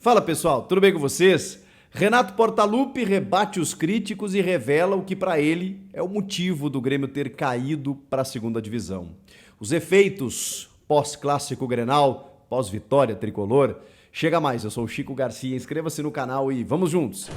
Fala pessoal, tudo bem com vocês? Renato Portaluppi rebate os críticos e revela o que para ele é o motivo do Grêmio ter caído para a segunda divisão. Os efeitos pós-clássico Grenal, pós-vitória tricolor. Chega mais, eu sou o Chico Garcia, inscreva-se no canal e vamos juntos!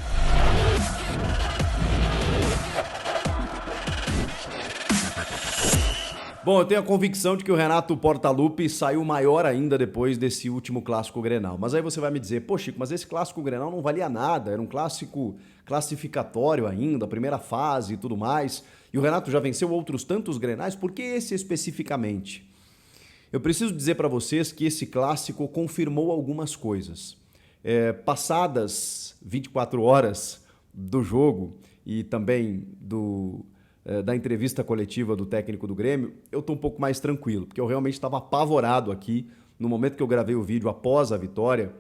Bom, eu tenho a convicção de que o Renato Portaluppi saiu maior ainda depois desse último clássico Grenal. Mas aí você vai me dizer, pô Chico, mas esse clássico Grenal não valia nada, era um clássico classificatório ainda, primeira fase e tudo mais. E o Renato já venceu outros tantos Grenais, por que esse especificamente? Eu preciso dizer para vocês que esse clássico confirmou algumas coisas. Passadas 24 horas do jogo e também da entrevista coletiva do técnico do Grêmio, eu estou um pouco mais tranquilo, porque eu realmente estava apavorado aqui, no momento que eu gravei o vídeo após a vitória,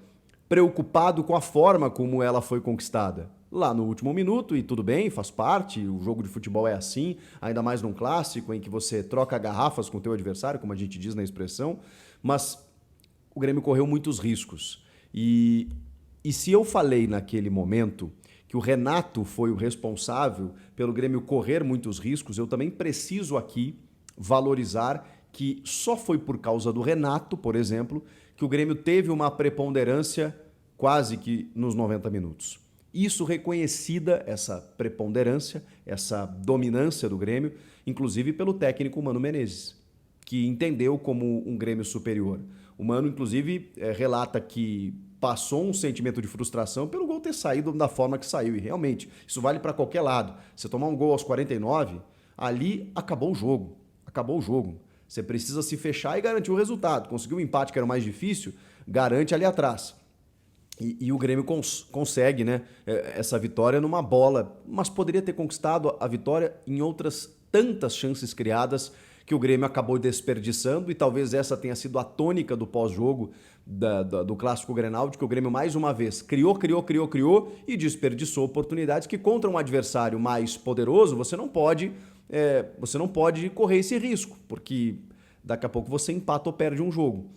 preocupado com a forma como ela foi conquistada. Lá no último minuto, e tudo bem, faz parte, o jogo de futebol é assim, ainda mais num clássico em que você troca garrafas com o teu adversário, como a gente diz na expressão, mas o Grêmio correu muitos riscos. E se eu falei naquele momento que o Renato foi o responsável pelo Grêmio correr muitos riscos, eu também preciso aqui valorizar que só foi por causa do Renato, por exemplo, que o Grêmio teve uma preponderância quase que nos 90 minutos. Isso reconhecida, essa preponderância, essa dominância do Grêmio, inclusive pelo técnico Mano Menezes, que entendeu como um Grêmio superior. O Mano, inclusive, relata que passou um sentimento de frustração pelo gol ter saído da forma que saiu. E realmente, isso vale para qualquer lado. Você tomar um gol aos 49, ali acabou o jogo. Acabou o jogo. Você precisa se fechar e garantir o resultado. Conseguiu um empate que era o mais difícil, garante ali atrás. E o Grêmio consegue, né, essa vitória numa bola, mas poderia ter conquistado a vitória em outras tantas chances criadas que o Grêmio acabou desperdiçando, e talvez essa tenha sido a tônica do pós-jogo do Clássico Grenal, de que o Grêmio mais uma vez criou e desperdiçou oportunidades que contra um adversário mais poderoso você não pode correr esse risco, porque daqui a pouco você empata ou perde um jogo.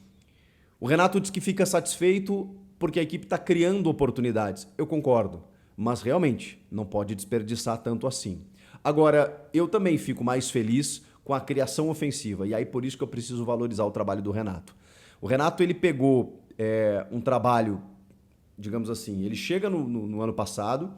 O Renato diz que fica satisfeito porque a equipe está criando oportunidades. Eu concordo, mas realmente não pode desperdiçar tanto assim. Agora, eu também fico mais feliz com a criação ofensiva, e aí por isso que eu preciso valorizar o trabalho do Renato. O Renato, ele pegou um trabalho, digamos assim, ele chega no ano passado,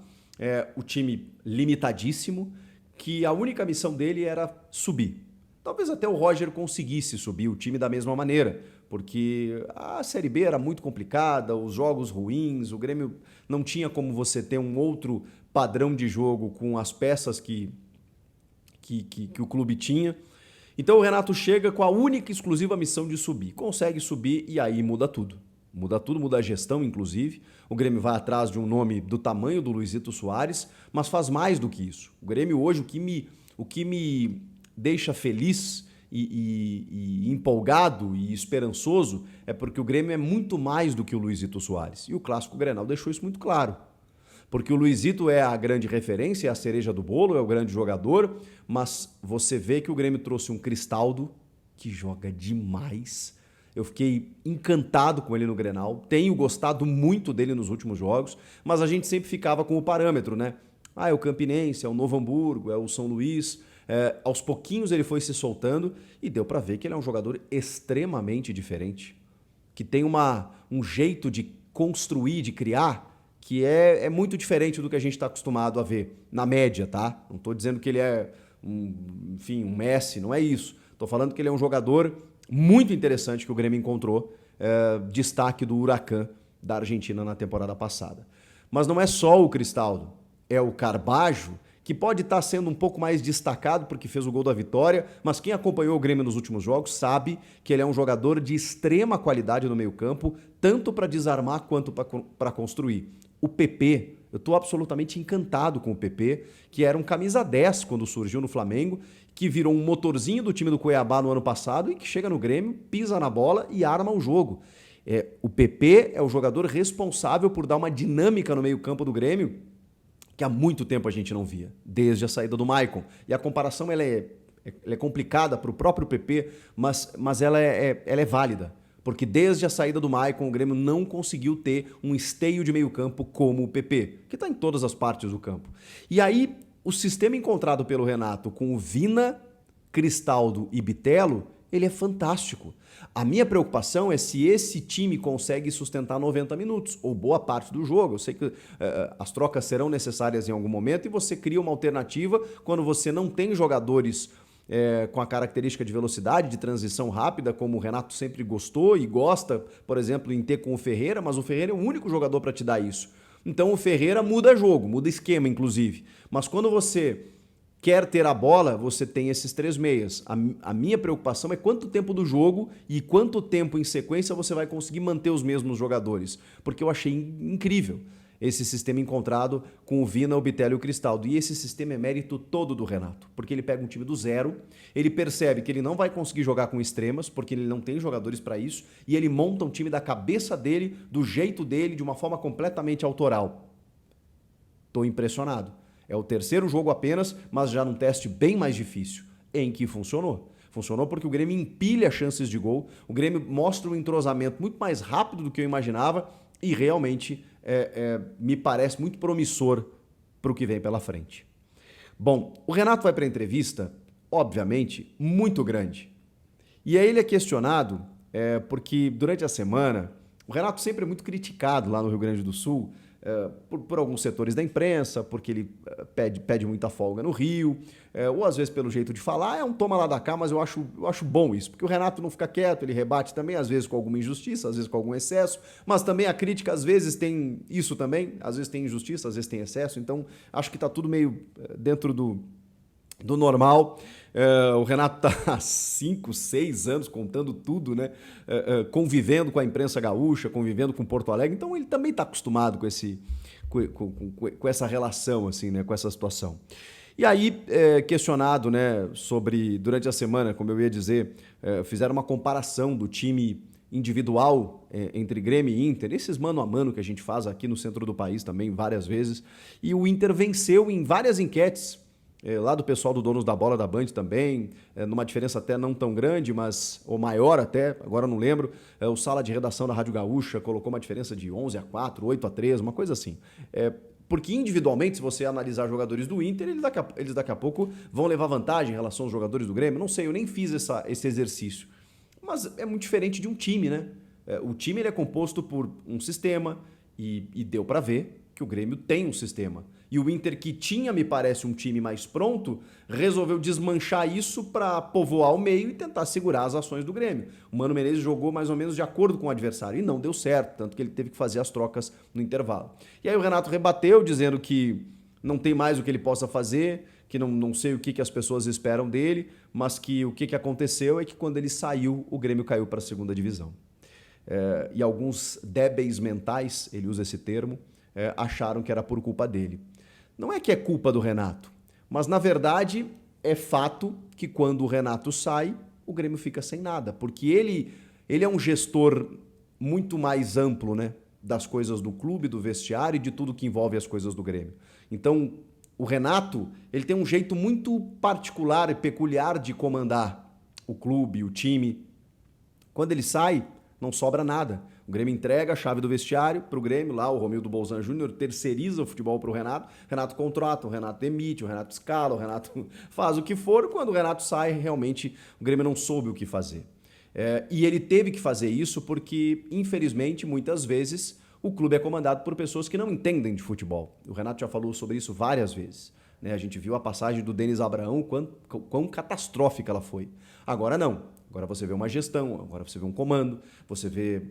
o time limitadíssimo, que a única missão dele era subir. Talvez até o Roger conseguisse subir o time da mesma maneira, porque a Série B era muito complicada, os jogos ruins, o Grêmio não tinha como você ter um outro padrão de jogo com as peças que o clube tinha. Então o Renato chega com a única e exclusiva missão de subir. Consegue subir e aí muda tudo. Muda tudo, muda a gestão, inclusive. O Grêmio vai atrás de um nome do tamanho do Luizito Soares, mas faz mais do que isso. O Grêmio hoje, o que me deixa feliz e empolgado e esperançoso é porque o Grêmio é muito mais do que o Luizito Soares. E o Clássico Grenal deixou isso muito claro. Porque o Luizito é a grande referência, é a cereja do bolo, é o grande jogador, mas você vê que o Grêmio trouxe um Cristaldo que joga demais. Eu fiquei encantado com ele no Grenal, tenho gostado muito dele nos últimos jogos, mas a gente sempre ficava com o parâmetro, né? É o Campinense, é o Novo Hamburgo, é o São Luís. Aos pouquinhos ele foi se soltando e deu para ver que ele é um jogador extremamente diferente, que tem um jeito de construir, de criar, que é muito diferente do que a gente está acostumado a ver, na média, tá? Não estou dizendo que ele é um Messi, não é isso. Estou falando que ele é um jogador muito interessante que o Grêmio encontrou, destaque do Huracan da Argentina na temporada passada. Mas não é só o Cristaldo, é o Carbajo, que pode estar sendo um pouco mais destacado porque fez o gol da vitória, mas quem acompanhou o Grêmio nos últimos jogos sabe que ele é um jogador de extrema qualidade no meio-campo, tanto para desarmar quanto para construir. O PP, eu estou absolutamente encantado com o PP, que era um camisa 10 quando surgiu no Flamengo, que virou um motorzinho do time do Cuiabá no ano passado e que chega no Grêmio, pisa na bola e arma o jogo. O PP é o jogador responsável por dar uma dinâmica no meio-campo do Grêmio que há muito tempo a gente não via, desde a saída do Maicon. E a comparação ela é complicada para o próprio PP, mas ela é válida. Porque desde a saída do Maicon, o Grêmio não conseguiu ter um esteio de meio campo como o PP, que está em todas as partes do campo. E aí, o sistema encontrado pelo Renato com o Vina, Cristaldo e Bitelo, ele é fantástico. A minha preocupação é se esse time consegue sustentar 90 minutos, ou boa parte do jogo. Eu sei que as trocas serão necessárias em algum momento e você cria uma alternativa quando você não tem jogadores com a característica de velocidade, de transição rápida, como o Renato sempre gostou e gosta, por exemplo, em ter com o Ferreira, mas o Ferreira é o único jogador para te dar isso. Então o Ferreira muda jogo, muda esquema, inclusive. Mas quando você quer ter a bola, você tem esses 3 meias. A minha preocupação é quanto tempo do jogo e quanto tempo em sequência você vai conseguir manter os mesmos jogadores. Porque eu achei incrível esse sistema encontrado com o Vina, o Bitelo e o Cristaldo. E esse sistema é mérito todo do Renato, porque ele pega um time do zero, ele percebe que ele não vai conseguir jogar com extremas, porque ele não tem jogadores para isso, e ele monta um time da cabeça dele, do jeito dele, de uma forma completamente autoral. Estou impressionado. É o 3º jogo apenas, mas já num teste bem mais difícil, em que funcionou. Funcionou porque o Grêmio empilha chances de gol, o Grêmio mostra um entrosamento muito mais rápido do que eu imaginava e realmente me parece muito promissor para o que vem pela frente. Bom, o Renato vai para a entrevista, obviamente, muito grande. E aí ele é questionado porque durante a semana, o Renato sempre é muito criticado lá no Rio Grande do Sul, por alguns setores da imprensa, porque ele pede muita folga no Rio, ou às vezes pelo jeito de falar, é um toma lá da cá, mas eu acho bom isso, porque o Renato não fica quieto, ele rebate também, às vezes com alguma injustiça, às vezes com algum excesso, mas também a crítica às vezes tem isso também, às vezes tem injustiça, às vezes tem excesso, então acho que está tudo meio dentro do normal. O Renato está há 5, 6 anos contando tudo, né? Convivendo com a imprensa gaúcha, convivendo com Porto Alegre, então ele também está acostumado com essa relação, assim, né? Com essa situação. E aí, questionado, né, sobre, durante a semana, como eu ia dizer, fizeram uma comparação do time individual entre Grêmio e Inter, esses mano a mano que a gente faz aqui no centro do país também várias vezes, e o Inter venceu em várias enquetes, lá do pessoal do Donos da Bola da Band também, numa diferença até não tão grande, mas ou maior até, agora não lembro, o Sala de Redação da Rádio Gaúcha colocou uma diferença de 11-4, 8-3, uma coisa assim. Porque individualmente, se você analisar jogadores do Inter, eles daqui a pouco vão levar vantagem em relação aos jogadores do Grêmio. Não sei, eu nem fiz esse exercício. Mas é muito diferente de um time, né? O time ele é composto por um sistema e deu para ver que o Grêmio tem um sistema. E o Inter, que tinha, me parece, um time mais pronto, resolveu desmanchar isso para povoar o meio e tentar segurar as ações do Grêmio. O Mano Menezes jogou mais ou menos de acordo com o adversário e não deu certo, tanto que ele teve que fazer as trocas no intervalo. E aí o Renato rebateu, dizendo que não tem mais o que ele possa fazer, que não sei o que as pessoas esperam dele, mas que o que aconteceu é que quando ele saiu, o Grêmio caiu para a 2ª divisão. E alguns débeis mentais, ele usa esse termo, acharam que era por culpa dele. Não é que é culpa do Renato, mas na verdade é fato que quando o Renato sai, o Grêmio fica sem nada, porque ele é um gestor muito mais amplo, né, das coisas do clube, do vestiário e de tudo que envolve as coisas do Grêmio. Então, o Renato, ele tem um jeito muito particular e peculiar de comandar o clube, o time. Quando ele sai, não sobra nada. O Grêmio entrega a chave do vestiário para o Grêmio, lá o Romildo Bolzan Júnior terceiriza o futebol para o Renato contrata, o Renato demite, o Renato escala, o Renato faz o que for. Quando o Renato sai, realmente o Grêmio não soube o que fazer. E ele teve que fazer isso porque, infelizmente, muitas vezes o clube é comandado por pessoas que não entendem de futebol. O Renato já falou sobre isso várias vezes. A gente viu a passagem do Denis Abraão, quão catastrófica ela foi. Agora não. Agora você vê uma gestão, agora você vê um comando, você vê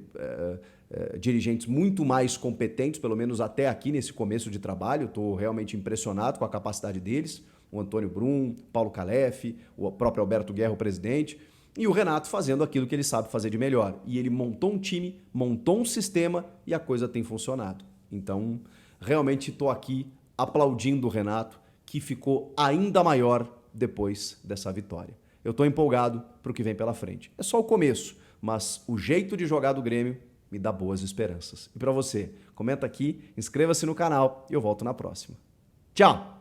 dirigentes muito mais competentes, pelo menos até aqui nesse começo de trabalho. Estou realmente impressionado com a capacidade deles. O Antônio Brum, Paulo Calef, o próprio Alberto Guerra, o presidente, e o Renato fazendo aquilo que ele sabe fazer de melhor. E ele montou um time, montou um sistema e a coisa tem funcionado. Então, realmente estou aqui aplaudindo o Renato, que ficou ainda maior depois dessa vitória. Eu estou empolgado para o que vem pela frente. É só o começo, mas o jeito de jogar do Grêmio me dá boas esperanças. E para você, comenta aqui, inscreva-se no canal e eu volto na próxima. Tchau!